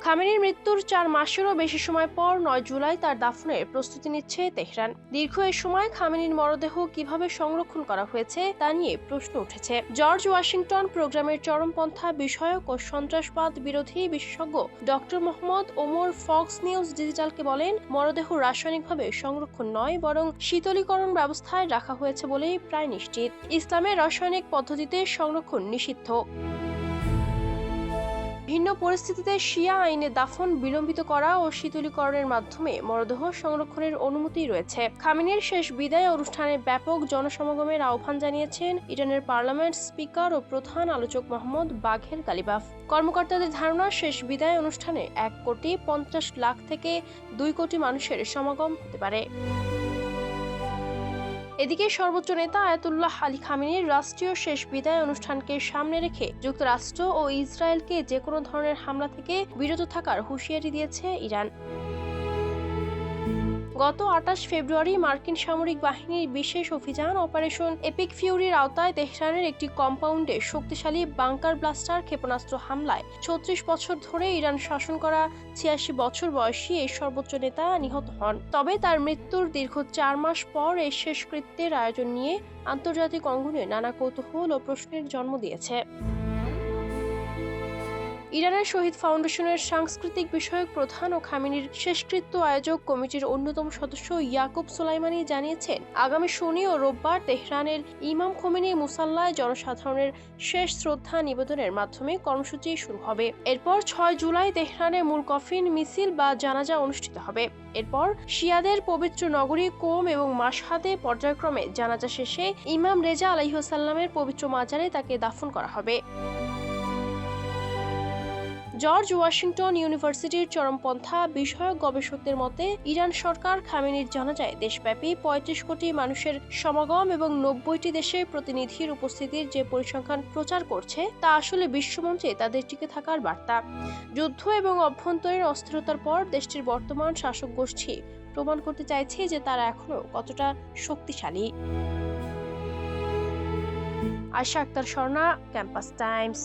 খামেনির মৃত্যুর 4 মাসেরও বেশি সময় পর 9 জুলাই তার দাফনের প্রস্তুতি নিচ্ছে তেহরান। দীর্ঘ এ সময় খামেনির মরদেহ কিভাবে সংরক্ষণ করা হয়েছে তা নিয়ে প্রশ্ন উঠেছে। জর্জ ওয়াশিংটন প্রোগ্রামের চরমপন্থা বিষয়ক ও সন্ত্রাসবাদ বিরোধী বিশেষজ্ঞ doctor Mohammad Omar Fox News ডিজিটালকে বলেন, মরদেহ রাসায়নিকভাবে সংরক্ষণ নয়, বরং শীতলীকরণ ব্যবস্থায় রাখা হয়েছে বলেই প্রায় নিশ্চিত। ইসলামের রাসায়নিক পদ্ধতিতে সংরক্ষণ নিষিদ্ধ। ভিন্ন পরিস্থিতিতে শিয়া আইনে দাফন বিলম্বিত করা ও শীতলীকরণের মাধ্যমে মরদেহ সংরক্ষণের অনুমতি রয়েছে। খামেনির শেষ বিদায় অনুষ্ঠানে ব্যাপক জনসমাগমের আহ্বান জানিয়েছেন ইরানের পার্লামেন্ট স্পিকার ও প্রধান আলোচক মোহাম্মদ বাঘের গালিবাফ। কর্মকর্তাদের ধারণা, শেষ বিদায় অনুষ্ঠানে 1,50,00,000 থেকে 2 কোটি মানুষের সমাগম হতে পারে। এদিকে সর্বোচ্চ নেতা আয়াতুল্লাহ আলী খামেনির রাষ্ট্রীয় শেষ বিদায় অনুষ্ঠানকে সামনে রেখে যুক্তরাষ্ট্র ও ইসরায়েলকে যেকোনো ধরনের হামলা থেকে বিরত থাকার হুঁশিয়ারি দিয়েছে ইরান। গত 28 ফেব্রুয়ারি মার্কিন সামরিক বাহিনীর বিশেষ অভিযান অপারেশন এপিক ফিউরির আওতায় তেহরানের একটি কম্পাউন্ডে শক্তিশালী বাংকার ব্লাস্টার ক্ষেপণাস্ত্র হামলায় 36 বছর ধরে ইরান শাসন করা 86 বছর বয়সী এই সর্বোচ্চ নেতা নিহত হন। তবে তার মৃত্যুর দীর্ঘ 4 মাস পর এই শেষকৃত্যের আয়োজন নিয়ে আন্তর্জাতিক অঙ্গনে নানা কৌতূহল ও প্রশ্নের জন্ম দিয়েছে। ইরানের শহীদ ফাউন্ডেশনের সাংস্কৃতিক বিষয়ক প্রধান ও খামেনির শেষকৃত্য আয়োজক কমিটির অন্যতম সদস্য ইয়াকুব সোলাইমানি জানিয়েছেন, আগামী শনি ও রোববার তেহরানের ইমাম খোমেনি মুসাল্লায় জনসাধারণের শেষ শ্রদ্ধা নিবেদনের মাধ্যমে কর্মসূচি শুরু হবে। এরপর 6 জুলাই তেহরানে মূল কফিন মিছিল বা জানাজা অনুষ্ঠিত হবে। এরপর শিয়াদের পবিত্র নগরী কোম এবং মাশহাদে পর্যায়ক্রমে জানাজা শেষে ইমাম রেজা আলাইহিসসালামের পবিত্র মাজারে তাকে দাফন করা হবে। জর্জ ওয়াশিংটন ইউনিভার্সিটির চরমপন্থা বিষয়ক গবেষকদের মতে, ইরান সরকার খামেনির জানাজায় দেশব্যাপী 35 কোটি মানুষের সমাগম এবং 90টি দেশের প্রতিনিধির উপস্থিতির যে পরিসংখ্যান প্রচার করছে তা আসলে বিশ্বমঞ্চে তাদের টিকে থাকার বার্তা। যুদ্ধ এবং অভ্যন্তরীণ অস্থিরতার পর দেশটির বর্তমান শাসক গোষ্ঠী প্রমাণ করতে চাইছে যে তারা এখনো কতটা শক্তিশালী। Ayesha Akter Swarna, campus Times.